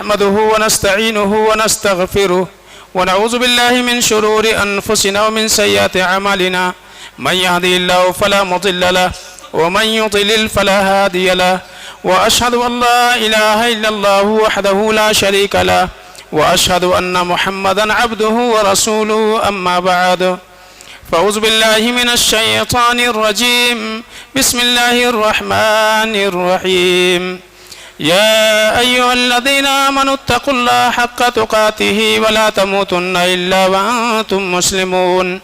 نحمده ونستعينه ونستغفره ونعوذ بالله من شرور أنفسنا ومن سيئات أعمالنا من يهدي الله فلا مضل له ومن يضلل فلا هادي له وأشهد أن لا إله إلا الله وحده لا شريك له وأشهد أن محمدا عبده ورسوله أما بعد فأعوذ بالله من الشيطان الرجيم بسم الله الرحمن الرحيم يا أيها الذين آمنوا اتقوا الله حق تقاته ولا تموتن إلا وأنتم مسلمون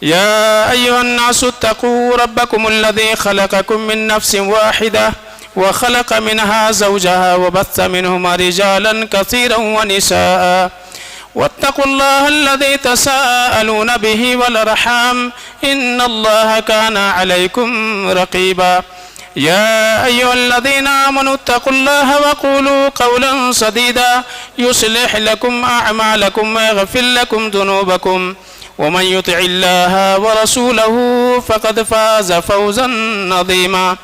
يا أيها الناس اتقوا ربكم الذي خلقكم من نفس واحدة وخلق منها زوجها وبث منهما رجالا كثيرا ونساء واتقوا الله الذي تساءلون به والأرحام إن الله كان عليكم رقيبا يا أيها الذين آمنوا اتقوا الله وقولوا قولا سديدا يصلح لكم أعمالكم ويغفر لكم ذنوبكم ومن يطع الله ورسوله فقد فاز فوزا عظيما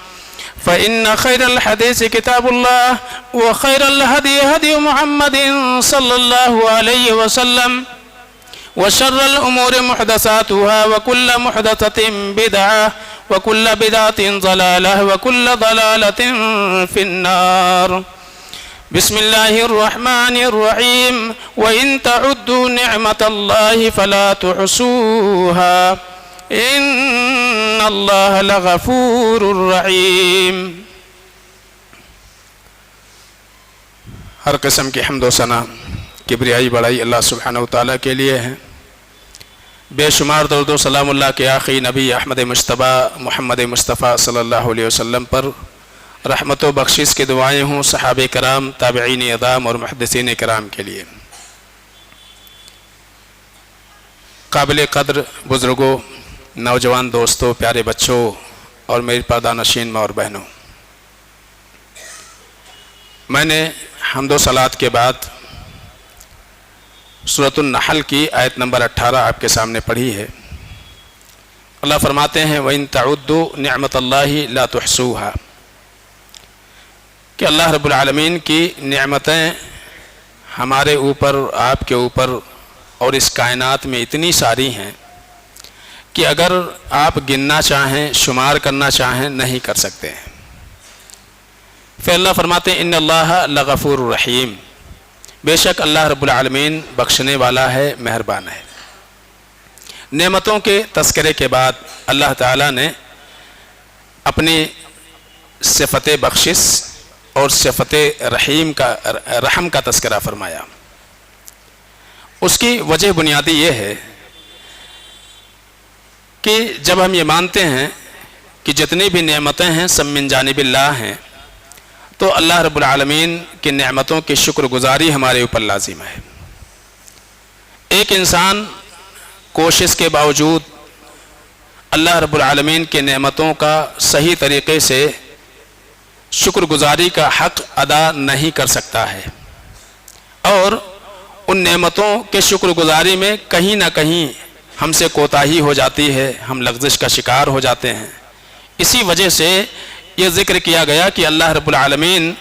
فإن خير الحديث كتاب الله وخير الهدي هدي محمد صلى الله عليه وسلم وشر الأمور محدثاتها وكل محدثة بدعة وكل بدعة ضلالة وكل ضلالة في النار بسم الله الرحمن الرحيم وإن تعدوا نعمة الله فلا تحصوها إن الله لغفور رحيم. ہر قسم کی حمد و ثنا کبریائی بڑائی اللہ سبحانہ وتعالیٰ کے لیے ہے. بے شمار درود و سلام اللہ کے آخری نبی احمد مجتبیٰ محمد مصطفیٰ صلی اللہ علیہ وسلم پر رحمت و بخشش کی دعائیں ہوں صحابہ کرام، تابعین اعظام اور محدثین کرام کے لیے. قابل قدر بزرگوں، نوجوان دوستوں، پیارے بچوں اور میری پردہ نشین ماں اور بہنوں، میں نے حمد و صلات کے بعد سورۃ النحل کی آیت نمبر 18 آپ کے سامنے پڑھی ہے. اللہ فرماتے ہیں وَإِن تَعُدُّوا نِعْمَةَ اللَّهِ لَا تُحْصُوهَا، کہ اللہ رب العالمین کی نعمتیں ہمارے اوپر، آپ کے اوپر اور اس کائنات میں اتنی ساری ہیں کہ اگر آپ گننا چاہیں، شمار کرنا چاہیں، نہیں کر سکتے ہیں. پھر اللہ فرماتے ہیں ان اللہ لغفور رحیم، بے شک اللہ رب العالمین بخشنے والا ہے، مہربان ہے. نعمتوں کے تذکرے کے بعد اللہ تعالیٰ نے اپنی صفت بخشش اور صفت رحم کا تذکرہ فرمایا. اس کی وجہ بنیادی یہ ہے کہ جب ہم یہ مانتے ہیں کہ جتنی بھی نعمتیں ہیں سب من جانب اللہ ہیں، تو اللہ رب العالمین کی نعمتوں کی شکر گزاری ہمارے اوپر لازم ہے. ایک انسان کوشش کے باوجود اللہ رب العالمین کی نعمتوں کا صحیح طریقے سے شکر گزاری کا حق ادا نہیں کر سکتا ہے، اور ان نعمتوں کے شکر گزاری میں کہیں نہ کہیں ہم سے کوتاہی ہو جاتی ہے، ہم لغزش کا شکار ہو جاتے ہیں. اسی وجہ سے یہ ذکر کیا گیا کہ اللہ رب العالمین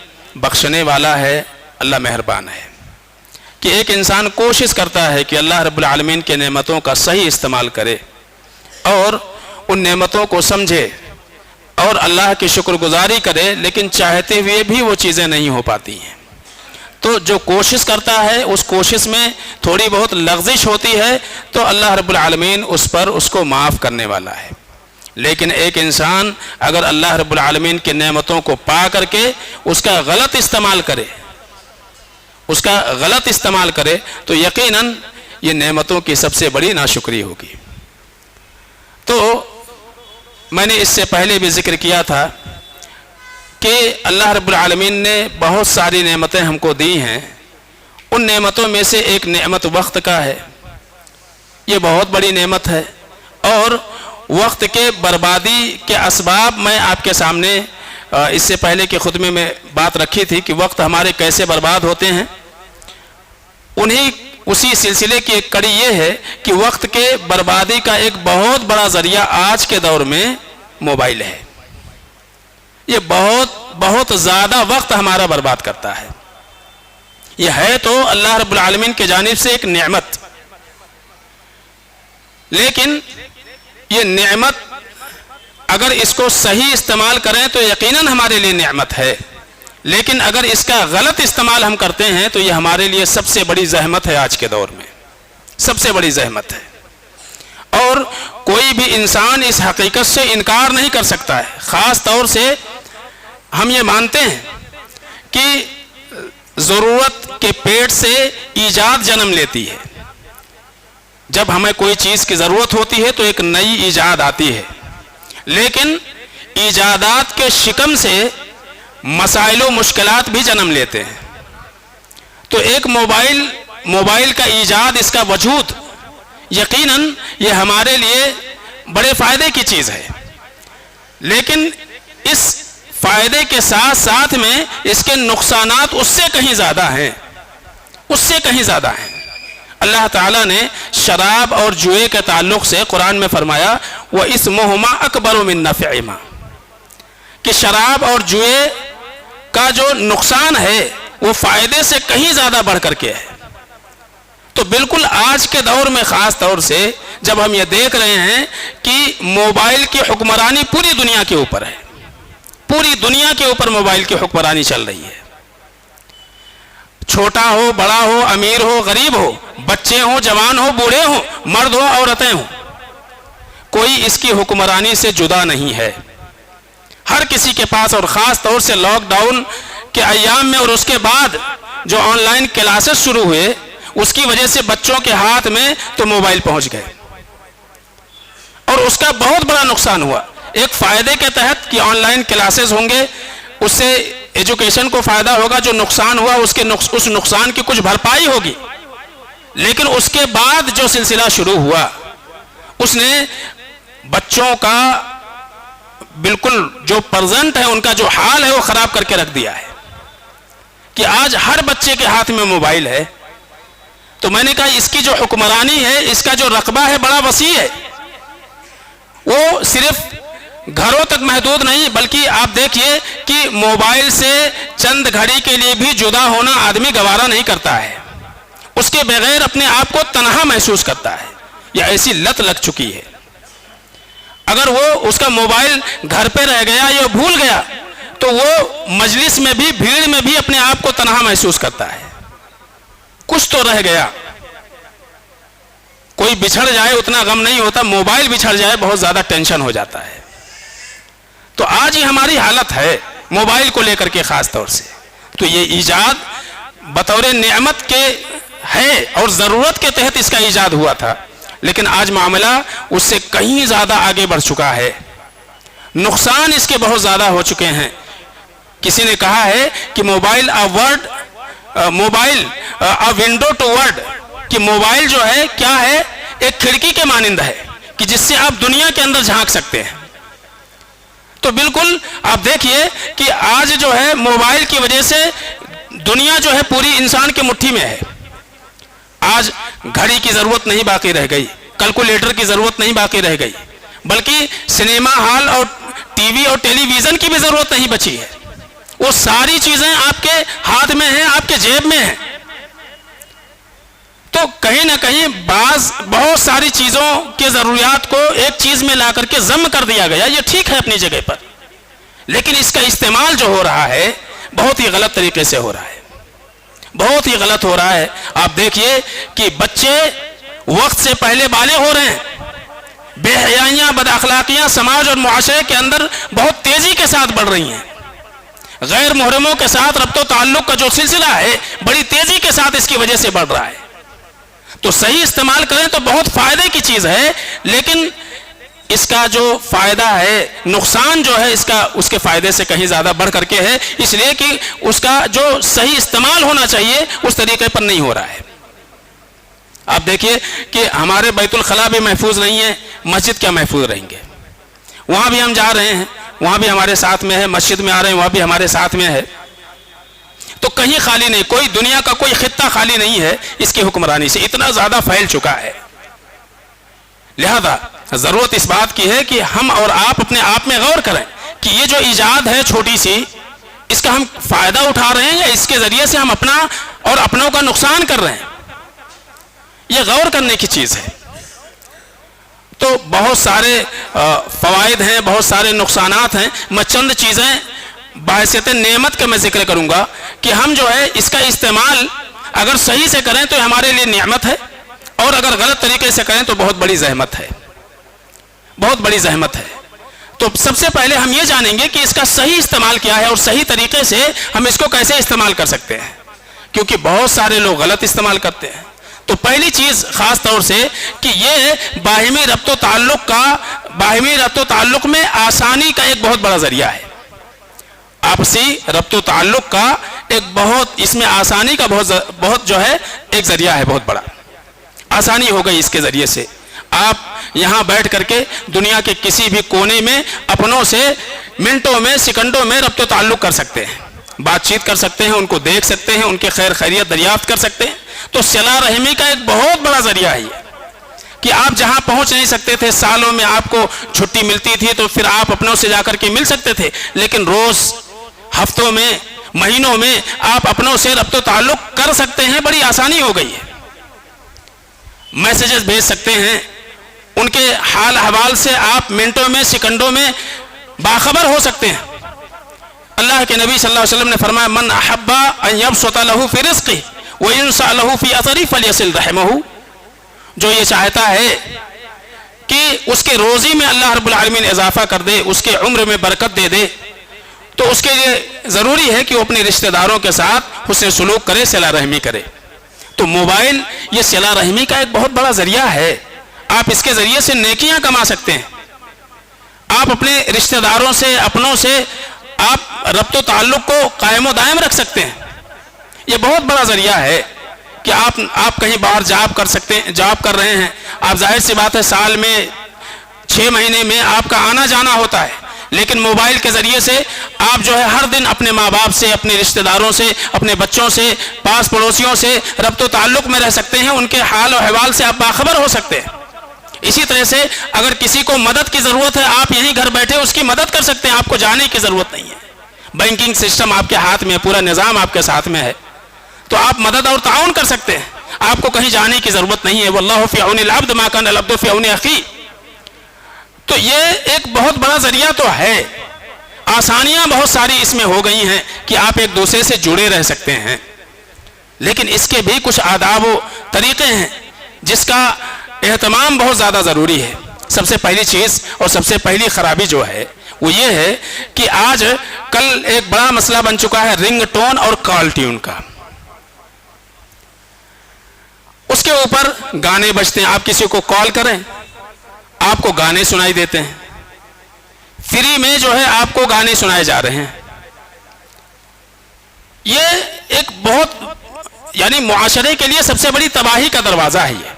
بخشنے والا ہے، اللہ مہربان ہے. کہ ایک انسان کوشش کرتا ہے کہ اللہ رب العالمین کے نعمتوں کا صحیح استعمال کرے اور ان نعمتوں کو سمجھے اور اللہ کی شکر گزاری کرے، لیکن چاہتے ہوئے بھی وہ چیزیں نہیں ہو پاتی ہیں. تو جو کوشش کرتا ہے اس کوشش میں تھوڑی بہت لغزش ہوتی ہے تو اللہ رب العالمین اس کو معاف کرنے والا ہے. لیکن ایک انسان اگر اللہ رب العالمین کی نعمتوں کو پا کر کے اس کا غلط استعمال کرے تو یقیناً یہ نعمتوں کی سب سے بڑی ناشکری ہوگی. تو میں نے اس سے پہلے بھی ذکر کیا تھا کہ اللہ رب العالمین نے بہت ساری نعمتیں ہم کو دی ہیں. ان نعمتوں میں سے ایک نعمت وقت کا ہے. یہ بہت بڑی نعمت ہے، اور وقت کے بربادی کے اسباب میں آپ کے سامنے اس سے پہلے کے خطبے میں بات رکھی تھی کہ وقت ہمارے کیسے برباد ہوتے ہیں. اسی سلسلے کی ایک کڑی یہ ہے کہ وقت کے بربادی کا ایک بہت بڑا ذریعہ آج کے دور میں موبائل ہے. یہ بہت زیادہ وقت ہمارا برباد کرتا ہے. یہ ہے تو اللہ رب العالمین کی جانب سے ایک نعمت، لیکن یہ نعمت اگر اس کو صحیح استعمال کریں تو یقیناً ہمارے لیے نعمت ہے، لیکن اگر اس کا غلط استعمال ہم کرتے ہیں تو یہ ہمارے لیے سب سے بڑی زحمت ہے، آج کے دور میں سب سے بڑی زحمت ہے۔ اور کوئی بھی انسان اس حقیقت سے انکار نہیں کر سکتا ہے، خاص طور سے ہم یہ مانتے ہیں کہ ضرورت کے پیٹ سے ایجاد جنم لیتی ہے۔ جب ہمیں کوئی چیز کی ضرورت ہوتی ہے تو ایک نئی ایجاد آتی ہے، لیکن ایجادات کے شکم سے مسائل و مشکلات بھی جنم لیتے ہیں۔ تو ایک موبائل کا ایجاد، اس کا وجود یقیناً یہ ہمارے لیے بڑے فائدے کی چیز ہے، لیکن اس فائدے کے ساتھ ساتھ میں اس کے نقصانات اس سے کہیں زیادہ ہیں، اس سے کہیں زیادہ ہیں۔ اللہ تعالیٰ نے شراب اور جوئے کے تعلق سے قرآن میں فرمایا وَإِثْمُهُمَا أَكْبَرُ مِن نَّفْعِهِمَا، کہ شراب اور جوئے کا جو نقصان ہے وہ فائدے سے کہیں زیادہ بڑھ کر کے ہے۔ تو بالکل آج کے دور میں خاص طور سے جب ہم یہ دیکھ رہے ہیں کہ موبائل کی حکمرانی پوری دنیا کے اوپر ہے، پوری دنیا کے اوپر موبائل کی حکمرانی چل رہی ہے، چھوٹا ہو بڑا ہو امیر ہو غریب ہو، بچے ہوں جوان ہو بوڑھے ہوں، مرد ہو عورتیں ہوں، کوئی اس کی حکمرانی سے جدا نہیں ہے۔ ہر کسی کے پاس، اور خاص طور سے لاک ڈاؤن کے ایام میں اور اس کے بعد جو آن لائن کلاسز شروع ہوئے، اس کی وجہ سے بچوں کے ہاتھ میں تو موبائل پہنچ گئے، اور اس کا بہت بڑا نقصان ہوا۔ ایک فائدے کے تحت کہ آن لائن کلاسز ہوں گے، اس سے ایجوکیشن کو فائدہ ہوگا، جو نقصان ہوا اس نقصان کی کچھ بھرپائی ہوگی، لیکن اس کے بعد جو سلسلہ شروع ہوا اس نے بچوں کا بالکل جو پرزنٹ ہے، ان کا جو حال ہے وہ خراب کر کے رکھ دیا ہے کہ آج ہر بچے کے ہاتھ میں موبائل ہے۔ تو میں نے کہا اس کی جو حکمرانی ہے، اس کا جو رقبہ ہے بڑا وسیع ہے، وہ صرف گھروں تک محدود نہیں، بلکہ آپ دیکھیے کہ موبائل سے چند گھڑی کے لیے بھی جدا ہونا آدمی گوارا نہیں کرتا ہے، اس کے بغیر اپنے آپ کو تنہا محسوس کرتا ہے، یا ایسی لت لگ چکی ہے۔ اگر وہ اس کا موبائل گھر پہ رہ گیا یا بھول گیا تو وہ مجلس میں بھی، بھیڑ میں بھی اپنے آپ کو تنہا محسوس کرتا ہے، کچھ تو رہ گیا۔ کوئی بچھڑ جائے اتنا غم نہیں ہوتا، موبائل بچھڑ جائے بہت زیادہ ٹینشن ہو جاتا ہے۔ تو آج یہ ہماری حالت ہے موبائل کو لے کر کے خاص طور سے۔ تو یہ ایجاد بطور نعمت کے ہے اور ضرورت کے تحت اس کا ایجاد ہوا تھا، لیکن آج معاملہ اس سے کہیں زیادہ آگے بڑھ چکا ہے، نقصان اس کے بہت زیادہ ہو چکے ہیں۔ کسی نے کہا ہے کہ موبائل ونڈو ٹو ورلڈ، کہ موبائل جو ہے کیا ہے، ایک کھڑکی کے مانند ہے کہ جس سے آپ دنیا کے اندر جھانک سکتے ہیں۔ تو بالکل آپ دیکھیے کہ آج جو ہے موبائل کی وجہ سے دنیا جو ہے پوری انسان کے مٹھی میں ہے۔ آج گھڑی کی ضرورت نہیں باقی رہ گئی، کیلکولیٹر کی ضرورت نہیں باقی رہ گئی، بلکہ سنیما ہال اور ٹی وی اور ٹیلی ویژن کی بھی ضرورت نہیں بچی ہے۔ وہ ساری چیزیں آپ کے ہاتھ میں ہیں، آپ کے جیب میں ہیں۔ تو کہیں نہ کہیں بہت ساری چیزوں کے ضروریات کو ایک چیز میں لا کر کے ضم کر دیا گیا، یہ ٹھیک ہے اپنی جگہ پر، لیکن اس کا استعمال جو ہو رہا ہے بہت ہی غلط طریقے سے ہو رہا ہے، بہت ہی غلط ہو رہا ہے۔ آپ دیکھیے کہ بچے وقت سے پہلے بالغ ہو رہے ہیں، بے حیائیاں بد اخلاقیاں سماج اور معاشرے کے اندر بہت تیزی کے ساتھ بڑھ رہی ہیں، غیر محرموں کے ساتھ ربط و تعلق کا جو سلسلہ ہے بڑی تیزی کے ساتھ اس کی وجہ سے بڑھ رہا ہے۔ تو صحیح استعمال کریں تو بہت فائدے کی چیز ہے، لیکن اس کا جو فائدہ ہے، نقصان جو ہے اس کے فائدے سے کہیں زیادہ بڑھ کر کے ہے، اس لیے کہ اس کا جو صحیح استعمال ہونا چاہیے اس طریقے پر نہیں ہو رہا ہے۔ آپ دیکھیے کہ ہمارے بیت الخلاء بھی محفوظ نہیں ہے، مسجد کیا محفوظ رہیں گے؟ وہاں بھی ہم جا رہے ہیں، وہاں بھی ہمارے ساتھ میں ہے، مسجد میں آ رہے ہیں وہاں بھی ہمارے ساتھ میں ہے، تو کہیں خالی نہیں، کوئی دنیا کا کوئی خطہ خالی نہیں ہے اس کی حکمرانی سے، اتنا زیادہ پھیل چکا ہے۔ لہذا ضرورت اس بات کی ہے کہ ہم اور آپ اپنے آپ میں غور کریں کہ یہ جو ایجاد ہے چھوٹی سی، اس کا ہم فائدہ اٹھا رہے ہیں یا اس کے ذریعے سے ہم اپنا اور اپنوں کا نقصان کر رہے ہیں. یہ غور کرنے کی چیز ہے. تو بہت سارے فوائد ہیں, بہت سارے نقصانات ہیں. میں چند چیزیں بحیثیت نعمت کا میں ذکر کروں گا کہ ہم جو ہے اس کا استعمال اگر صحیح سے کریں تو ہمارے لیے نعمت ہے, اور اگر غلط طریقے سے کریں تو بہت بڑی زحمت ہے, بہت بڑی زحمت ہے. تو سب سے پہلے ہم یہ جانیں گے کہ اس کا صحیح استعمال کیا ہے اور صحیح طریقے سے ہم اس کو کیسے استعمال کر سکتے ہیں, کیونکہ بہت سارے لوگ غلط استعمال کرتے ہیں. تو پہلی چیز خاص طور سے کہ یہ باہمی ربط و تعلق میں آسانی کا ایک بہت بڑا ذریعہ ہے. آپسی ربط و تعلق کا ایک بہت, اس میں آسانی کا بہت جو ہے ایک ذریعہ ہے, بہت بڑا آسانی ہو گئی اس کے ذریعے سے. آپ یہاں بیٹھ کر کے دنیا کے کسی بھی کونے میں اپنوں سے منٹوں میں سیکنڈوں میں ربط و تعلق کر سکتے ہیں, بات چیت کر سکتے ہیں, ان کو دیکھ سکتے ہیں, ان کے خیر خیریت دریافت کر سکتے ہیں. تو صلہ رحمی کا ایک بہت بڑا ذریعہ ہے کہ آپ جہاں پہنچ نہیں سکتے تھے, سالوں میں آپ کو چھٹی ملتی تھی تو پھر آپ اپنوں سے جا کر کے مل سکتے تھے, لیکن روز, ہفتوں میں, مہینوں میں آپ اپنوں سے ربط و تعلق کر سکتے ہیں. بڑی آسانی ہو گئی ہے. میسیجز بھیج سکتے ہیں, ان کے حال احوال سے آپ منٹوں میں سیکنڈوں میں باخبر ہو سکتے ہیں. اللہ کے نبی صلی اللہ علیہ وسلم نے فرمایا من احب ان یبسط له فی رزقه وینسع له فی اثره فلیصل رحمه. جو یہ چاہتا ہے کہ اس کے روزی میں اللہ رب العالمین اضافہ کر دے, اس کے عمر میں برکت دے دے, تو اس کے لیے ضروری ہے کہ وہ اپنے رشتہ داروں کے ساتھ حسن سلوک کرے, صلہ رحمی کرے. تو موبائل یہ صلہ رحمی کا ایک بہت بڑا ذریعہ ہے. آپ اس کے ذریعے سے نیکیاں کما سکتے ہیں. آپ اپنے رشتہ داروں سے, اپنوں سے آپ ربط و تعلق کو قائم و دائم رکھ سکتے ہیں. یہ بہت بڑا ذریعہ ہے کہ آپ کہیں باہر جاب کر سکتے ہیں, جاب کر رہے ہیں, آپ ظاہر سی بات ہے سال میں 6 مہینے میں آپ کا آنا جانا ہوتا ہے, لیکن موبائل کے ذریعے سے آپ جو ہے ہر دن اپنے ماں باپ سے, اپنے رشتہ داروں سے, اپنے بچوں سے, پاس پڑوسیوں سے ربط و تعلق میں رہ سکتے ہیں. ان کے حال و احوال سے آپ باخبر ہو سکتے ہیں. اسی طرح سے اگر کسی کو مدد کی ضرورت ہے, آپ یہیں گھر بیٹھے اس کی مدد کر سکتے ہیں, آپ کو جانے کی ضرورت نہیں ہے. بینکنگ سسٹم آپ کے ہاتھ میں, پورا نظام آپ کے ساتھ میں ہے, تو آپ مدد اور تعاون کر سکتے ہیں. آپ کو کہیں جانے کی ضرورت نہیں ہے. واللہ فی عون العبد ما کان العبد فی عون اخیہ. تو یہ ایک بہت بڑا ذریعہ تو ہے. آسانیاں بہت ساری اس میں ہو گئی ہیں کہ آپ ایک دوسرے سے جڑے رہ سکتے ہیں, لیکن اس کے بھی کچھ آداب و طریقے ہیں جس کا اہتمام بہت زیادہ ضروری ہے. سب سے پہلی چیز اور سب سے پہلی خرابی جو ہے وہ یہ ہے کہ آج کل ایک بڑا مسئلہ بن چکا ہے رنگ ٹون اور کال ٹیون کا. اس کے اوپر گانے بجتے ہیں. آپ کسی کو کال کریں, آپ کو گانے سنائی دیتے ہیں. فری میں جو ہے آپ کو گانے سنائے جا رہے ہیں. یہ ایک بہت یعنی معاشرے کے لیے سب سے بڑی تباہی کا دروازہ ہے یہ.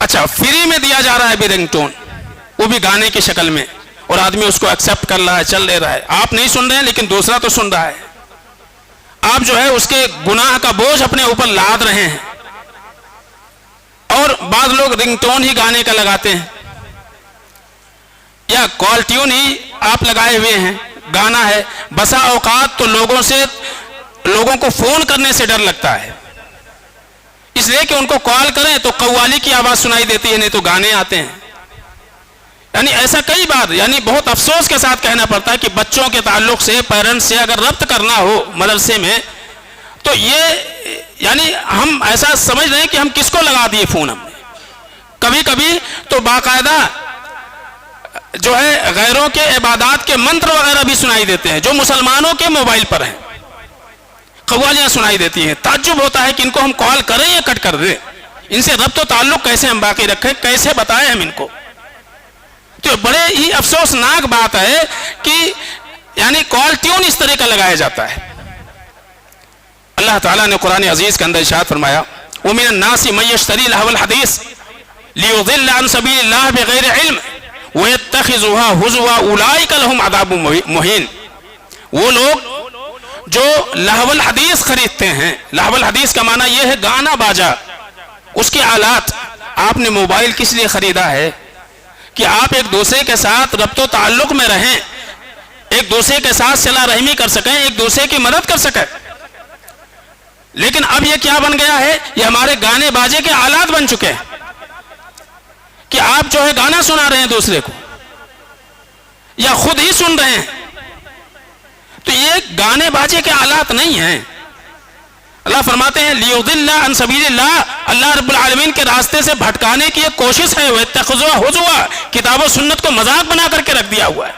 اچھا, فری میں دیا جا رہا ہے بھی رنگ ٹون, وہ بھی گانے کی شکل میں, اور آدمی اس کو ایکسپٹ کر رہا ہے, چل لے رہا ہے. آپ نہیں سن رہے ہیں لیکن دوسرا تو سن رہا ہے. آپ جو ہے اس کے گناہ کا بوجھ اپنے اوپر لاد رہے ہیں. اور بعض لوگ رنگ ٹون ہی گانے کا لگاتے ہیں یا کال ٹیون ہی آپ لگائے ہوئے ہیں, گانا ہے. بسا اوقات تو لوگوں کو فون کرنے سے ڈر لگتا ہے, اس لیے کہ ان کو کال کریں تو قوالی کی آواز سنائی دیتی ہے, نہیں تو گانے آتے ہیں. یعنی ایسا کئی بار, یعنی بہت افسوس کے ساتھ کہنا پڑتا ہے کہ بچوں کے تعلق سے, پیرنٹس سے اگر ربط کرنا ہو مدرسے میں, تو یہ یعنی ہم ایسا سمجھ رہے ہیں کہ ہم کس کو لگا دیے فون. ہم نے کبھی کبھی تو باقاعدہ جو ہے غیروں کے عبادات کے منتر وغیرہ بھی سنائی دیتے ہیں جو مسلمانوں کے موبائل پر ہیں. قوالیاں سنائی دیتی ہیں. تعجب ہوتا ہے کہ ان کو ہم کال کریں یا کٹ کر دیں, ان سے ربط و تعلق کیسے ہم باقی رکھیں, کیسے بتائیں ہم ان کو. تو بڑے ہی افسوسناک بات ہے کہ یعنی کال ٹیون اس طرح کا لگایا جاتا ہے. اللہ تعالیٰ نے قرآن عزیز کے اندر ارشاد فرمایا وَمِنَ النَّاسِ مَن يَشْتَرِي لَهْوَ الْحَدِيثِ لِيُضِلَّ عَن سَبِيلِ اللَّهِ بِغَيْرِ عِلْمٍ وَيَتَّخِذُهَا هُزُوًا أُولَٰئِكَ لَهُمْ عَذَابٌ مُهِينٌ. وہ لوگ جو لہو الحدیث خریدتے ہیں, لہو الحدیث کا معنی یہ ہے گانا باجا, اس کے آلات. آپ نے موبائل کس لیے خریدا ہے کہ آپ ایک دوسرے کے ساتھ ربط و تعلق میں رہیں, ایک دوسرے کے ساتھ صلہ رحمی کر سکیں, ایک دوسرے کی مدد کر سکیں. لیکن اب یہ کیا بن گیا ہے؟ یہ ہمارے گانے باجے کے آلات بن چکے ہیں کہ آپ جو ہے گانا سنا رہے ہیں دوسرے کو یا خود ہی سن رہے ہیں. تو یہ گانے باجے کے آلات نہیں ہیں. اللہ فرماتے ہیں لیضل عن سبیل اللہ، اللہ رب العالمین کے راستے سے بھٹکانے کی ایک کوشش ہے. واتخذوہ ہزوا، کتاب و سنت کو مذاق بنا کر کے رکھ دیا ہوا ہے.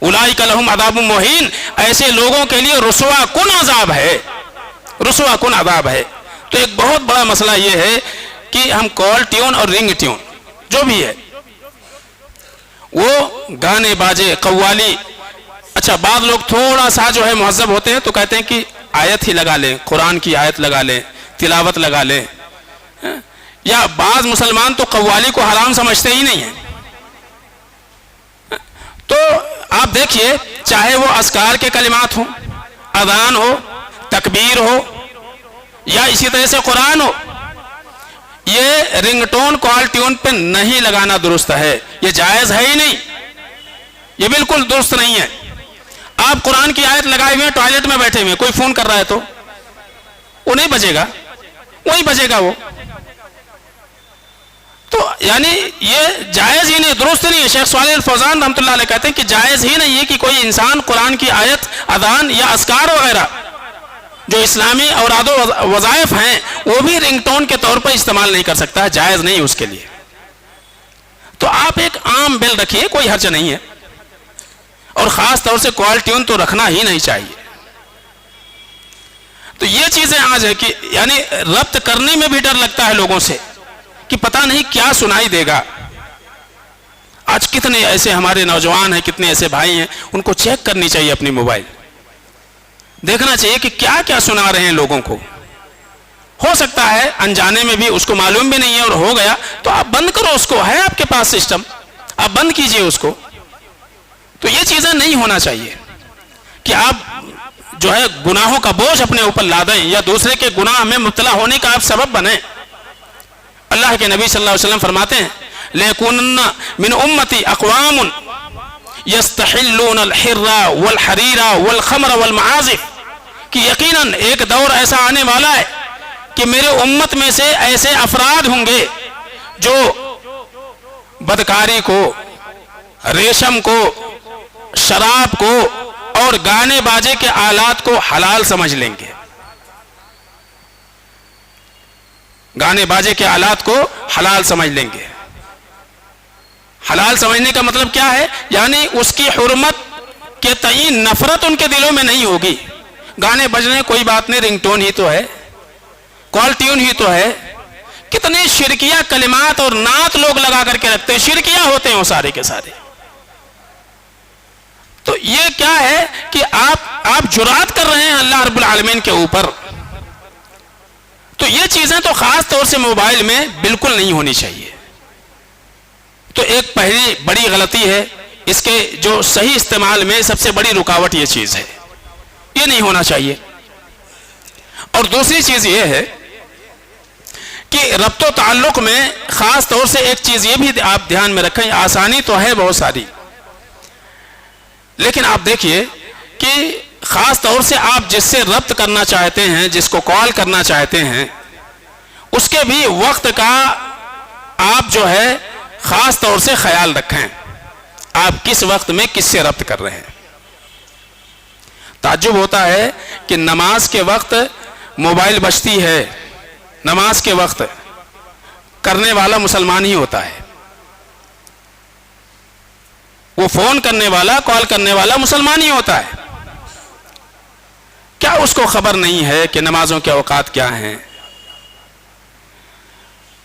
اولئک لہم عذاب مہین، ایسے لوگوں کے لیے رسوا کن عذاب ہے، رسوا کن عذاب ہے. تو ایک بہت بڑا مسئلہ یہ ہے کہ ہم کال ٹیون اور رنگ ٹیون جو بھی ہے وہ گانے باجے قوالی. اچھا بعض لوگ تھوڑا سا جو ہے مہذب ہوتے ہیں تو کہتے ہیں کہ آیت ہی لگا لیں، قرآن کی آیت لگا لیں، تلاوت لگا لیں. یا بعض مسلمان تو قوالی کو حرام سمجھتے ہی نہیں ہیں. تو آپ دیکھیے چاہے وہ اذکار کے کلمات ہوں، اذان ہو، تکبیر ہو یا اسی طرح سے قرآن ہو، یہ رنگ ٹون کال ٹیون پہ نہیں لگانا درست ہے. یہ جائز ہے ہی نہیں، یہ بالکل درست نہیں ہے. آپ قرآن کی آیت لگائے ہوئے ہیں، ٹوائلٹ میں بیٹھے ہوئے ہیں، کوئی فون کر رہا ہے تو وہ نہیں بجے گا، وہی بجے گا وہ. تو یعنی یہ جائز ہی نہیں، درست نہیں ہے. شیخ صالح الفوزان رحمۃ اللہ علیہ کہتے ہیں کہ جائز ہی نہیں ہے کہ کوئی انسان قرآن کی آیت، اذان یا اذکار وغیرہ جو اسلامی اوراد و وظائف ہیں وہ بھی رنگ ٹون کے طور پر استعمال نہیں کر سکتا، جائز نہیں اس کے لیے. تو آپ ایک عام بل رکھیے، کوئی حرج نہیں ہے. اور خاص طور سے کال ٹیون تو رکھنا ہی نہیں چاہیے. تو یہ چیزیں آج ہے کہ یعنی ربط کرنے میں بھی ڈر لگتا ہے لوگوں سے کہ پتہ نہیں کیا سنائی دے گا. آج کتنے ایسے ہمارے نوجوان ہیں، کتنے ایسے بھائی ہیں، ان کو چیک کرنی چاہیے اپنی موبائل، دیکھنا چاہیے کہ کیا کیا سنا رہے ہیں لوگوں کو. ہو سکتا ہے انجانے میں بھی اس کو معلوم بھی نہیں ہے اور ہو گیا تو آپ بند کرو اس کو، ہے آپ کے پاس سسٹم، آپ بند کیجئے اس کو. تو یہ چیزیں نہیں ہونا چاہیے کہ آپ جو ہے گناہوں کا بوجھ اپنے اوپر لادیں یا دوسرے کے گناہ میں مبتلا ہونے کا آپ سبب بنیں. اللہ کے نبی صلی اللہ علیہ وسلم فرماتے ہیں لَيَكُونَنَّ مِنْ أُمَّتِي أَقْوَامٌ يَسْتَحِلُّونَ الْحِرَّ وَالْحَرِيرَ وَالْخَمْرَ وَالْمَعَازِفِ، کہ یقیناً ایک دور ایسا آنے والا ہے کہ میرے امت میں سے ایسے افراد ہوں گے جو بدکاری کو، ریشم کو، شراب کو اور گانے باجے کے آلات کو حلال سمجھ لیں گے. گانے باجے کے آلات کو حلال سمجھ لیں گے. حلال سمجھنے کا مطلب کیا ہے؟ یعنی اس کی حرمت کے تعین نفرت ان کے دلوں میں نہیں ہوگی. گانے بجنے کوئی بات نہیں، رنگ ٹون ہی تو ہے، کال ٹیون ہی تو ہے. کتنے شرکیہ کلمات اور نعت لوگ لگا کر کے رکھتے ہیں، شرکیہ ہوتے ہیں وہ سارے کے سارے. تو یہ کیا ہے کہ آپ جرات کر رہے ہیں اللہ رب العالمین کے اوپر. تو یہ چیزیں تو خاص طور سے موبائل میں بالکل نہیں ہونی چاہیے. تو ایک پہلی بڑی غلطی ہے، اس کے جو صحیح استعمال میں سب سے بڑی رکاوٹ یہ چیز ہے، یہ نہیں ہونا چاہیے. اور دوسری چیز یہ ہے کہ ربط و تعلق میں خاص طور سے ایک چیز یہ بھی آپ دھیان میں رکھیں، آسانی تو ہے بہت ساری، لیکن آپ دیکھیے کہ خاص طور سے آپ جس سے ربط کرنا چاہتے ہیں، جس کو کال کرنا چاہتے ہیں، اس کے بھی وقت کا آپ جو ہے خاص طور سے خیال رکھیں. آپ کس وقت میں کس سے ربط کر رہے ہیں. تعجب ہوتا ہے کہ نماز کے وقت موبائل بجتی ہے، نماز کے وقت کرنے والا مسلمان ہی ہوتا ہے، وہ فون کرنے والا، کال کرنے والا مسلمان ہی ہوتا ہے. کیا اس کو خبر نہیں ہے کہ نمازوں کے اوقات کیا ہیں؟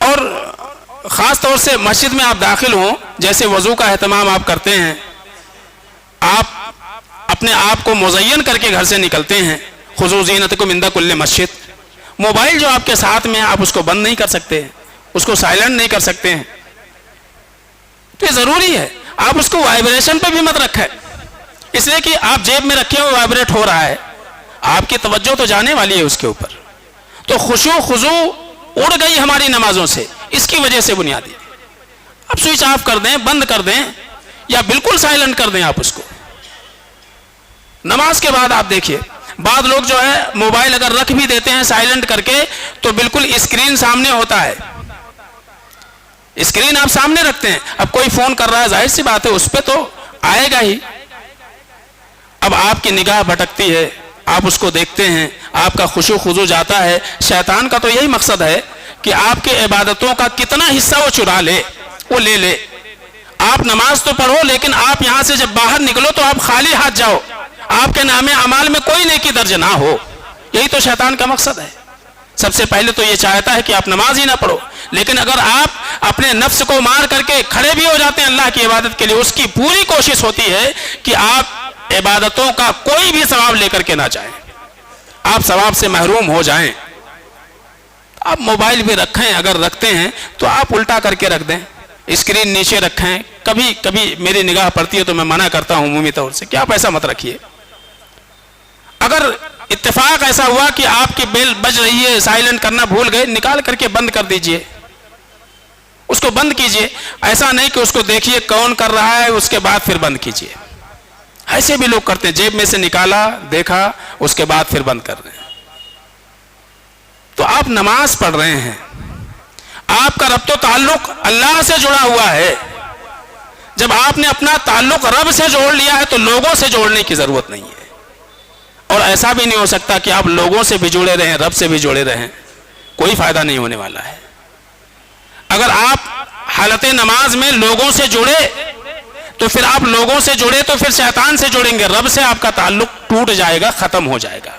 اور خاص طور سے مسجد میں آپ داخل ہوں، جیسے وضو کا اہتمام آپ کرتے ہیں، آپ اپنے آپ کو مزین کر کے گھر سے نکلتے ہیں، خذوا زینتکم عند کل مسجد. موبائل جو آپ کے ساتھ میں، آپ اس کو بند نہیں کر سکتے، اس کو سائلنٹ نہیں کر سکتے ہیں. تو یہ ضروری ہے آپ اس کو وائبریشن پہ بھی مت رکھیں، اس لیے کہ آپ جیب میں رکھے ہوئے وائبریٹ ہو رہا ہے، آپ کی توجہ تو جانے والی ہے اس کے اوپر. تو خشوع خضوع اڑ گئی ہماری نمازوں سے، اس کی وجہ سے بنیادی. اب سوئچ آف کر دیں، بند کر دیں یا بالکل سائلنٹ کر دیں آپ اس کو. نماز کے بعد آپ دیکھیے بعض لوگ جو ہے موبائل اگر رکھ بھی دیتے ہیں سائلنٹ کر کے تو بالکل اسکرین سامنے ہوتا ہے، اسکرین آپ سامنے رکھتے ہیں، اب کوئی فون کر رہا ہے ظاہر سی بات ہے اس پہ تو آئے گا ہی، اب آپ کی نگاہ بھٹکتی ہے، آپ اس کو دیکھتے ہیں، آپ کا خشوع خضوع جاتا ہے۔ شیطان کا تو یہی مقصد ہے کہ آپ کے عبادتوں کا کتنا حصہ وہ چرا لے، وہ لے لے۔ آپ نماز تو پڑھو لیکن آپ یہاں سے جب باہر نکلو تو آپ خالی ہاتھ جاؤ، آپ کے نام اعمال میں کوئی نیکی درج نہ ہو، یہی تو شیطان کا مقصد ہے۔ سب سے پہلے تو یہ چاہتا ہے کہ آپ نماز ہی نہ پڑھو، لیکن اگر آپ اپنے نفس کو مار کر کے کھڑے بھی ہو جاتے ہیں اللہ کی عبادت کے لیے، اس کی پوری کوشش ہوتی ہے کہ آپ عبادتوں کا کوئی بھی ثواب لے کر کے نہ جائیں، آپ ثواب سے محروم ہو جائیں۔ آپ موبائل بھی رکھیں، اگر رکھتے ہیں تو آپ الٹا کر کے رکھ دیں، اسکرین نیچے رکھیں۔ کبھی کبھی میری نگاہ پڑتی ہے تو میں منع کرتا ہوں عمومی طور سے کہ آپ ایسا مت رکھیے۔ اگر اتفاق ایسا ہوا کہ آپ کی بیل بج رہی ہے، سائلنٹ کرنا بھول گئے، نکال کر کے بند کر دیجئے، اس کو بند کیجئے۔ ایسا نہیں کہ اس کو دیکھیے کون کر رہا ہے اس کے بعد پھر بند کیجئے، ایسے بھی لوگ کرتے ہیں، جیب میں سے نکالا دیکھا اس کے بعد پھر بند کر رہے ہیں۔ تو آپ نماز پڑھ رہے ہیں، آپ کا ربط و تعلق اللہ سے جڑا ہوا ہے۔ جب آپ نے اپنا تعلق رب سے جوڑ لیا ہے تو لوگوں سے جوڑنے کی ضرورت نہیں ہے، اور ایسا بھی نہیں ہو سکتا کہ آپ لوگوں سے بھی جڑے رہیں رب سے بھی جڑے رہیں، کوئی فائدہ نہیں ہونے والا ہے۔ اگر آپ حالت نماز میں لوگوں سے جڑے تو پھر آپ لوگوں سے جڑے تو پھر شیطان سے جڑیں گے، رب سے آپ کا تعلق ٹوٹ جائے گا، ختم ہو جائے گا۔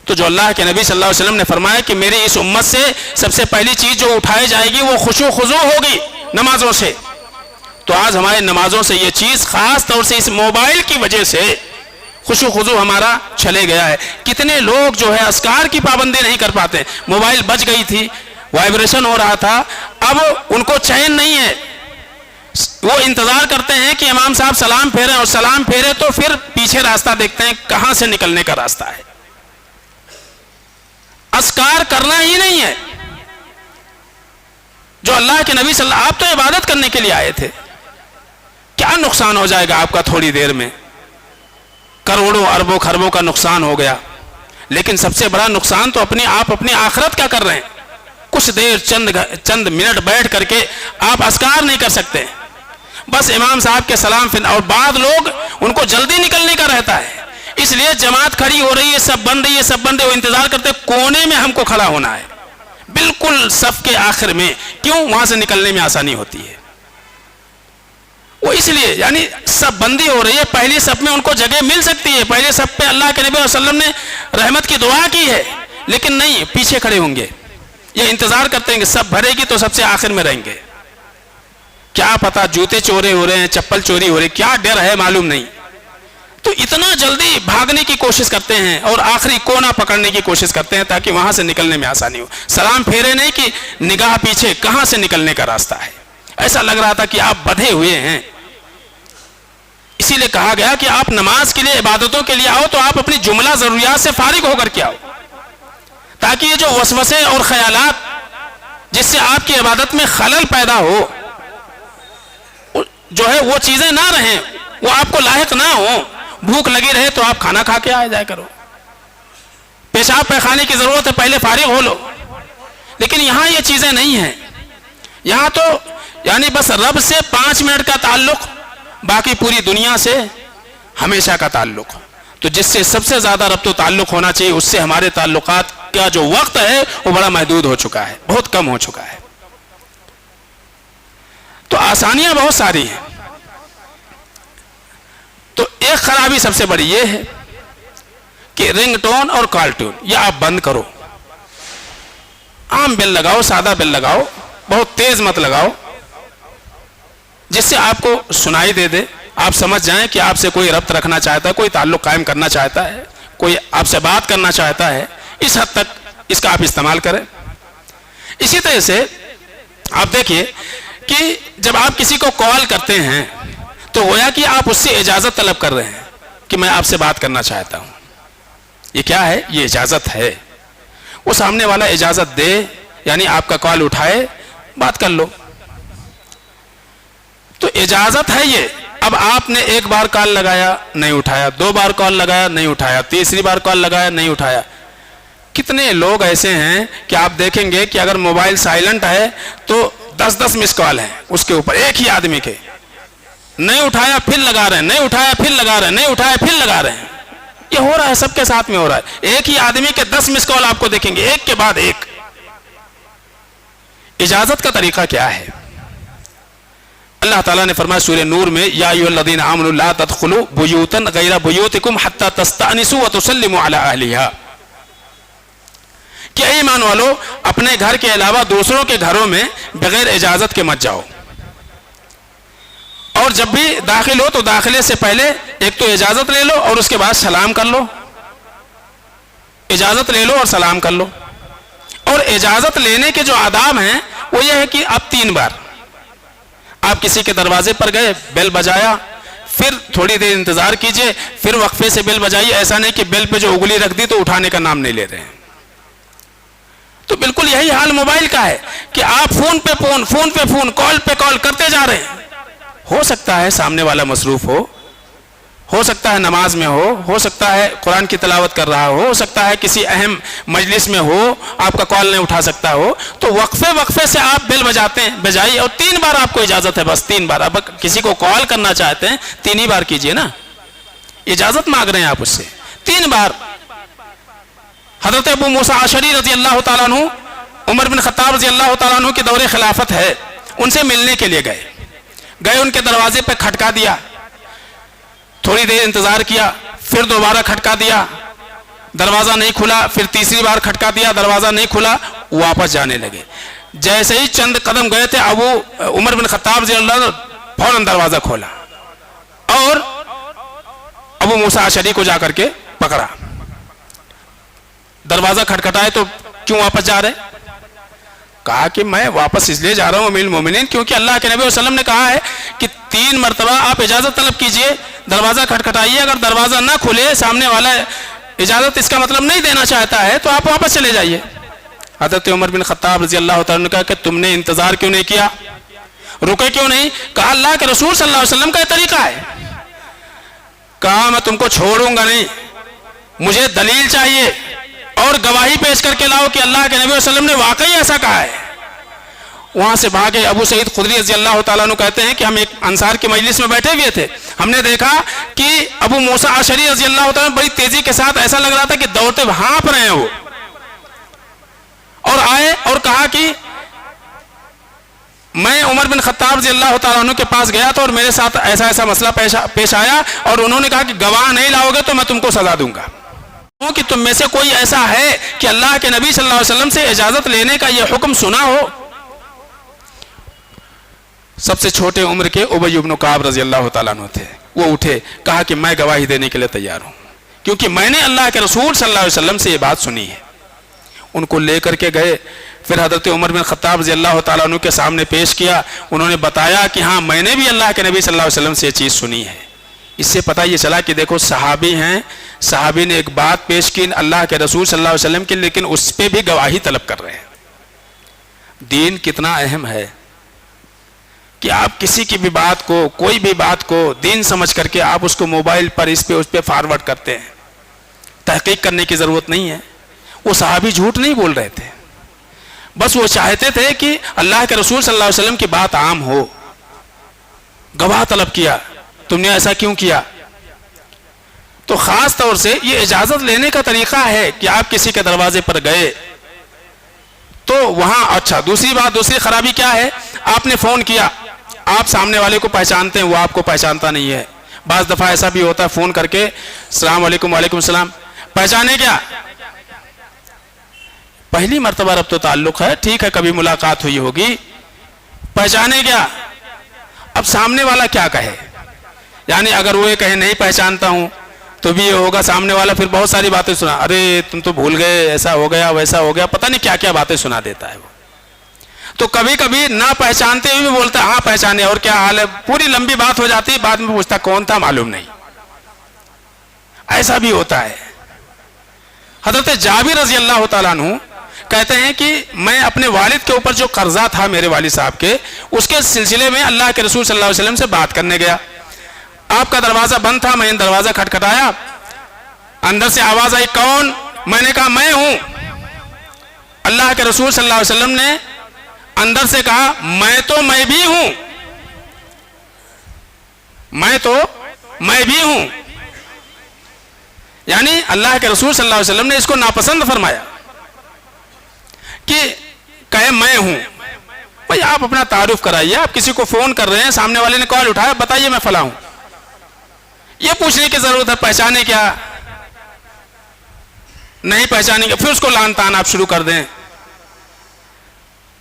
تو جو اللہ کے نبی صلی اللہ علیہ وسلم نے فرمایا کہ میری اس امت سے سب سے پہلی چیز جو اٹھائی جائے گی وہ خشوع خضوع ہوگی نمازوں سے، تو آج ہمارے نمازوں سے یہ چیز خاص طور سے اس موبائل کی وجہ سے خشوع خضوع ہمارا چلے گیا ہے۔ کتنے لوگ جو ہے اذکار کی پابندی نہیں کر پاتے، موبائل بج گئی تھی، وائبریشن ہو رہا تھا، اب ان کو چین نہیں ہے، وہ انتظار کرتے ہیں کہ امام صاحب سلام پھیریں، اور سلام پھیرے تو پھر پیچھے راستہ دیکھتے ہیں کہاں سے نکلنے کا راستہ ہے۔ اذکار کرنا ہی نہیں ہے جو اللہ کے نبی صلی اللہ، آپ تو عبادت کرنے کے لیے آئے تھے، کیا نقصان ہو جائے گا آپ کا تھوڑی دیر میں؟ کروڑوں اربوں خربوں کا نقصان ہو گیا، لیکن سب سے بڑا نقصان تو آپ اپنی آخرت کا کر رہے ہیں۔ کچھ دیر چند منٹ بیٹھ کر کے آپ اذکار نہیں کر سکتے، بس امام صاحب کے سلام، اور بعض لوگ ان کو جلدی نکلنے کا رہتا ہے، اس لیے جماعت کھڑی ہو رہی ہے، سب بن رہی ہے، سب بن رہے، وہ انتظار کرتے کونے میں ہم کو کھڑا ہونا ہے، بالکل صف کے آخر میں، کیوں؟ وہاں سے نکلنے میں آسانی ہوتی ہے۔ وہ اس لیے یعنی سب بندی ہو رہی ہے، پہلی صف میں ان کو جگہ مل سکتی ہے، پہلے صف پہ اللہ کے نبی صلی اللہ علیہ وسلم نے رحمت کی دعا کی ہے، لیکن نہیں، پیچھے کھڑے ہوں گے، یہ انتظار کرتے ہیں کہ سب بھرے گی تو سب سے آخر میں رہیں گے۔ کیا پتا جوتے چورے ہو رہے ہیں، چپل چوری ہو رہی، کیا ڈر ہے معلوم نہیں، تو اتنا جلدی بھاگنے کی کوشش کرتے ہیں اور آخری کونا پکڑنے کی کوشش کرتے ہیں تاکہ وہاں سے نکلنے میں آسانی ہو۔ سلام پھیرے نہیں کہ نگاہ پیچھے کہاں سے نکلنے کا راستہ ہے، ایسا لگ رہا تھا کہ آپ بدھے ہوئے ہیں۔ اسی لیے کہا گیا کہ آپ نماز کے لیے، عبادتوں کے لیے آؤ تو آپ اپنی جملہ ضروریات سے فارغ ہو کر کے آؤ، تاکہ یہ جو وسوسے اور خیالات جس سے آپ کی عبادت میں خلل پیدا ہو، جو ہے وہ چیزیں نہ رہیں، وہ آپ کو لاحق نہ ہو۔ بھوک لگی رہے تو آپ کھانا کھا کے آئے جائے کرو، پیشاب پیخانے کی ضرورت ہے پہلے فارغ ہو لو، لیکن یہاں یہ چیزیں نہیں ہیں۔ یہاں تو یعنی بس رب سے 5 منٹ کا تعلق، باقی پوری دنیا سے ہمیشہ کا تعلق، تو جس سے سب سے زیادہ ربط و تعلق ہونا چاہیے اس سے ہمارے تعلقات کا جو وقت ہے وہ بڑا محدود ہو چکا ہے، بہت کم ہو چکا ہے۔ تو آسانیاں بہت ساری ہیں، تو ایک خرابی سب سے بڑی یہ ہے کہ رنگ ٹون اور کال ٹون یہ آپ بند کرو، عام بیل لگاؤ، سادہ بیل لگاؤ، بہت تیز مت لگاؤ، جس سے آپ کو سنائی دے دے، آپ سمجھ جائیں کہ آپ سے کوئی ربط رکھنا چاہتا ہے، کوئی تعلق قائم کرنا چاہتا ہے، کوئی آپ سے بات کرنا چاہتا ہے، اس حد تک اس کا آپ استعمال کریں۔ اسی طرح سے آپ دیکھیے کہ جب آپ کسی کو کال کرتے ہیں تو گویا کہ آپ اس سے اجازت طلب کر رہے ہیں کہ میں آپ سے بات کرنا چاہتا ہوں۔ یہ کیا ہے؟ یہ اجازت ہے، وہ سامنے والا اجازت دے، یعنی آپ کا کال اٹھائے، بات کر لو، تو اجازت ہے یہ، اب آپ نے ایک بار کال لگایا نہیں اٹھایا، 2 بار کال لگایا نہیں اٹھایا، تیسری بار کال لگایا نہیں اٹھایا. کتنے لوگ ایسے ہیں کہ آپ دیکھیں گے کہ اگر موبائل سائلنٹ ہے تو 10 مس کال ہیں اس کے اوپر ایک ہی آدمی کے، نہیں اٹھایا پھر لگا رہے ہیں، نہیں اٹھایا پھر لگا رہے ہیں، نہیں اٹھایا پھر لگا رہے ہیں. یہ ہو رہا ہے، سب کے ساتھ میں ہو رہا ہے. ایک ہی آدمی کے 10 مس کال آپ کو دیکھیں گے، ایک کے بعد ایک. اجازت کا طریقہ کیا ہے؟ اللہ تعالیٰ نے فرمایا سورہ نور میں، یا ایھا الذین آمنوا لا تدخلوا بیوتا غیر بیوتکم حتی تستأنسوا وتسلموا علی اہلہا. کہ اے ایمان والو، اپنے گھر کے علاوہ دوسروں کے گھروں میں بغیر اجازت کے مت جاؤ، اور جب بھی داخل ہو تو داخلے سے پہلے ایک تو اجازت لے لو اور اس کے بعد سلام کر لو. اجازت لے لو اور سلام کر لو. اور اجازت لینے کے جو آداب ہیں وہ یہ ہے کہ اب 3 بار آپ کسی کے دروازے پر گئے، بیل بجایا، پھر تھوڑی دیر انتظار کیجئے، پھر وقفے سے بیل بجائیے. ایسا نہیں کہ بیل پہ جو اگلی رکھ دی تو اٹھانے کا نام نہیں لے رہے ہیں. تو بالکل یہی حال موبائل کا ہے کہ آپ فون پہ فون، کال پہ کال کرتے جا رہے ہیں. ہو سکتا ہے سامنے والا مصروف ہو سکتا ہے نماز میں ہو سکتا ہے قرآن کی تلاوت کر رہا ہو سکتا ہے کسی اہم مجلس میں ہو، آپ کا کال نہیں اٹھا سکتا ہو. تو وقفے سے آپ بیل بجاتے ہیں، بجائیے. اور 3 بار آپ کو اجازت ہے، بس 3 بار. اب کسی کو کال کرنا چاہتے ہیں 3 ہی بار کیجئے نا، اجازت مانگ رہے ہیں آپ اس سے 3 بار. حضرت ابو موسیٰ اشعری رضی اللہ تعالیٰ عنہ، عمر بن خطاب رضی اللہ تعالیٰ عنہ کے دور خلافت ہے، ان سے ملنے کے لیے گئے ان کے دروازے پہ کھٹکا دیا، تھوڑی دیر انتظار کیا، پھر دوبارہ کھٹکا دیا، دروازہ نہیں کھلا، پھر تیسری بار کھٹکا دیا، دروازہ نہیں کھلا، واپس جانے لگے. جیسے ہی چند قدم گئے تھے عمر بن خطاب رضی اللہ عنہ فوراً دروازہ کھولا اور ابو موسیٰ اشعری کو جا کر کے پکڑا. دروازہ کھٹکھٹائے تو کیوں واپس جا رہے؟ کہا کہ میں واپس اس لیے جا رہا ہوں امیر المومنین کیونکہ اللہ کے نبی صلی اللہ علیہ وسلم نے کہا ہے کہ 3 مرتبہ آپ اجازت طلب کیجئے، دروازہ کھٹکھٹائیے، اگر دروازہ نہ کھلے، سامنے والا اجازت اس کا مطلب نہیں دینا چاہتا ہے تو آپ واپس چلے جائیے. حضرت عمر بن خطاب رضی اللہ تعالیٰ نے کہا کہ تم نے انتظار کیوں نہیں کیا، رکے کیوں نہیں؟ کہا اللہ کے رسول صلی اللہ علیہ وسلم کا یہ طریقہ ہے. کہا میں تم کو چھوڑوں گا نہیں، مجھے دلیل چاہیے اور گواہی پیش کر کے لاؤ کہ اللہ کے نبی صلی اللہ علیہ وسلم نے واقعی ایسا کہا ہے. وہاں سے بھاگے. ابو سعید خدری رضی اللہ تعالیٰ عنہ کہتے ہیں کہ ہم ایک انصار کی مجلس میں بیٹھے ہوئے تھے، ہم نے دیکھا کہ ابو موسیٰ اشعری رضی اللہ تعالیٰ عنہ بڑی تیزی کے ساتھ ایسا لگ رہا تھا کہ دوڑتے ہانپ رہے ہیں وہ، اور آئے اور کہا کہ میں عمر بن خطاب رضی اللہ تعالیٰ عنہ کے پاس گیا تھا اور میرے ساتھ ایسا مسئلہ پیش آیا، اور انہوں نے کہا کہ گواہ نہیں لاؤ گے تو میں تم کو سزا دوں گا. کہ تم میں سے کوئی ایسا ہے کہ اللہ کے نبی صلی اللہ علیہ وسلم سے اجازت لینے کا یہ حکم سنا ہو؟ سب سے چھوٹے عمر کے ابی بن کعب رضی اللہ تعالیٰ عنہ تھے. وہ اٹھے، کہا کہ میں گواہی دینے کے لیے تیار ہوں کیونکہ میں نے اللہ کے رسول صلی اللہ علیہ وسلم سے یہ بات سنی ہے. ان کو لے کر کے گئے، پھر حضرت عمر بن خطاب رضی اللہ تعالیٰ عنہ کے سامنے پیش کیا. انہوں نے بتایا کہ ہاں میں نے بھی اللہ کے نبی صلی اللہ علیہ وسلم سے یہ چیز سنی ہے. اس سے پتہ یہ چلا کہ دیکھو صحابی ہیں، صحابی نے ایک بات پیش کی اللہ کے رسول صلی اللہ علیہ وسلم کی، لیکن اس پہ بھی گواہی طلب کر رہے ہیں. دین کتنا اہم ہے کہ آپ کسی کی بھی بات کو، کوئی بھی بات کو دین سمجھ کر کے آپ اس کو موبائل پر اس پہ فارورڈ کرتے ہیں. تحقیق کرنے کی ضرورت نہیں ہے. وہ صحابی جھوٹ نہیں بول رہے تھے، بس وہ چاہتے تھے کہ اللہ کے رسول صلی اللہ علیہ وسلم کی بات عام ہو. گواہ طلب کیا، تم نے ایسا کیوں کیا؟ تو خاص طور سے یہ اجازت لینے کا طریقہ ہے کہ آپ کسی کے دروازے پر گئے تو وہاں اچھا. دوسری خرابی کیا ہے؟ آپ نے فون کیا، آپ سامنے والے کو پہچانتے ہیں، وہ آپ کو پہچانتا نہیں ہے. بعض دفعہ ایسا بھی ہوتا ہے فون کر کے السلام علیکم، وعلیکم السلام، پہچانے کیا؟ پہلی مرتبہ ربط و تعلق ہے، ٹھیک ہے کبھی ملاقات ہوئی ہوگی، پہچانے کیا؟ اب سامنے والا کیا کہے؟ یعنی اگر وہ یہ کہے نہیں پہچانتا ہوں تو بھی یہ ہوگا سامنے والا پھر بہت ساری باتیں سنا، ارے تم تو بھول گئے، ایسا ہو گیا ویسا ہو گیا، پتہ نہیں کیا کیا باتیں سنا دیتا ہے وہ. تو کبھی کبھی نہ پہچانتے ہوئے بھی بولتا ہاں پہچانے، اور کیا حال ہے، پوری لمبی بات ہو جاتی ہے، بعد میں پوچھتا کون تھا معلوم نہیں. ایسا بھی ہوتا ہے. حضرت جابر رضی اللہ تعالیٰ عنہ کہتے ہیں کہ میں اپنے والد کے اوپر جو قرضہ تھا میرے والد صاحب کے، اس کے سلسلے میں اللہ کے رسول صلی اللہ علیہ وسلم سے بات کرنے گیا. آپ کا دروازہ بند تھا، میں نے دروازہ کھٹکھٹایا، اندر سے آواز آئی کون؟ میں نے کہا میں ہوں۔ اللہ کے رسول صلی اللہ علیہ وسلم نے اندر سے کہا میں بھی ہوں، میں بھی ہوں، یعنی اللہ کے رسول صلی اللہ علیہ وسلم نے اس کو ناپسند فرمایا کہ کہے میں ہوں۔ بھائی آپ اپنا تعارف کرائیے، آپ کسی کو فون کر رہے ہیں، سامنے والے نے کال اٹھایا، بتائیے میں فلاں ہوں، یہ پوچھنے کی ضرورت ہے پہچانے کیا؟ نہیں پہچانے گا پھر اس کو لان تان آپ شروع کر دیں،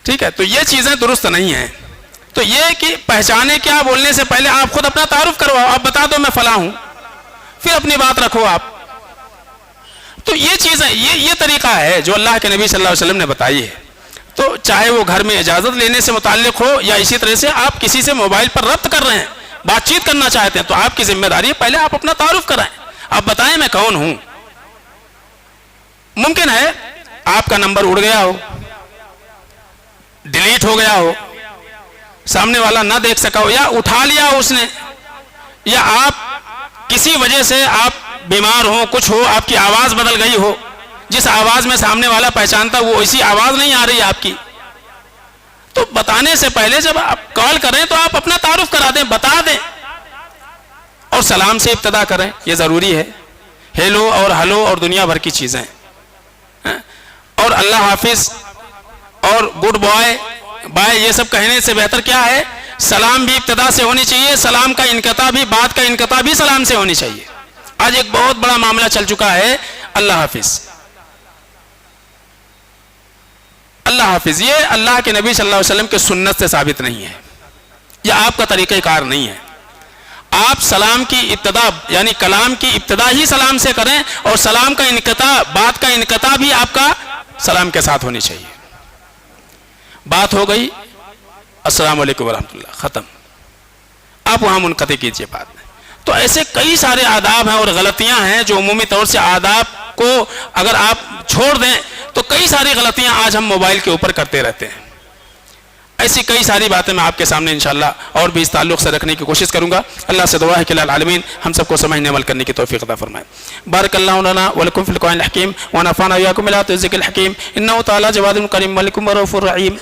ٹھیک ہے؟ تو یہ چیزیں درست نہیں ہیں۔ تو یہ کہ پہچانے کیا بولنے سے پہلے آپ خود اپنا تعارف کرواؤ، آپ بتا دو میں فلاں ہوں، پھر اپنی بات رکھو آپ۔ تو یہ چیزیں یہ طریقہ ہے جو اللہ کے نبی صلی اللہ علیہ وسلم نے بتائی ہے۔ تو چاہے وہ گھر میں اجازت لینے سے متعلق ہو یا اسی طرح سے آپ کسی سے موبائل پر ربط کر رہے ہیں، بات چیت کرنا چاہتے ہیں، تو آپ کی ذمہ داری ہے پہلے آپ اپنا تعارف کرائیں، آپ بتائیں میں کون ہوں۔ ممکن ہے آپ کا نمبر اڑ گیا ہو، ڈیلیٹ ہو گیا ہو، سامنے والا نہ دیکھ سکا ہو، یا اٹھا لیا ہو اس نے، یا آپ کسی وجہ سے آپ بیمار ہو، کچھ ہو، آپ کی آواز بدل گئی ہو، جس آواز میں سامنے والا پہچانتا وہ اسی آواز نہیں آ رہی آپ کی۔ تو بتانے سے پہلے جب آپ کال کریں تو آپ اپنا تعارف کرا دیں، بتا دیں، اور سلام سے ابتدا کریں، یہ ضروری ہے۔ ہیلو اور ہلو اور دنیا بھر کی چیزیں، اور اللہ حافظ اور گڈ بائے یہ سب کہنے سے بہتر کیا ہے؟ سلام بھی ابتدا سے ہونی چاہیے، سلام کا انقطاع بھی، بات کا انقطاع بھی سلام سے ہونی چاہیے۔ آج ایک بہت بڑا معاملہ چل چکا ہے اللہ حافظ، اللہ حافظ، یہ اللہ کے نبی صلی اللہ علیہ وسلم کے سنت سے ثابت نہیں ہے، یہ آپ کا طریقہ کار نہیں ہے۔ آپ سلام کی ابتدا یعنی کلام کی ابتدا ہی سلام سے کریں، اور سلام کا انقطاع، بات کا انقطاع بھی آپ کا سلام کے ساتھ ہونی چاہیے۔ بات ہو گئی السلام علیکم ورحمۃ اللہ، ختم، آپ وہاں منقطع کیجئے بات میں۔ تو ایسے کئی سارے آداب ہیں اور غلطیاں ہیں جو عمومی طور سے آداب کو اگر آپ چھوڑ دیں تو کئی ساری غلطیاں آج ہم موبائل کے اوپر کرتے رہتے ہیں۔ ایسی کئی ساری باتیں میں آپ کے سامنے انشاءاللہ اور بھی اس تعلق سے رکھنے کی کوشش کروں گا۔ اللہ سے دعا ہے کہ العالمین ہم سب کو سمجھنے عمل کرنے کی توفیق عطا فرمائے۔ بارک اللہ لنا ولکم فی القرآن الحکیم ونفعنا وإياکم بآیات الذکر الحکیم، انہ تعالی جواد کریم ملک رؤوف رحیم۔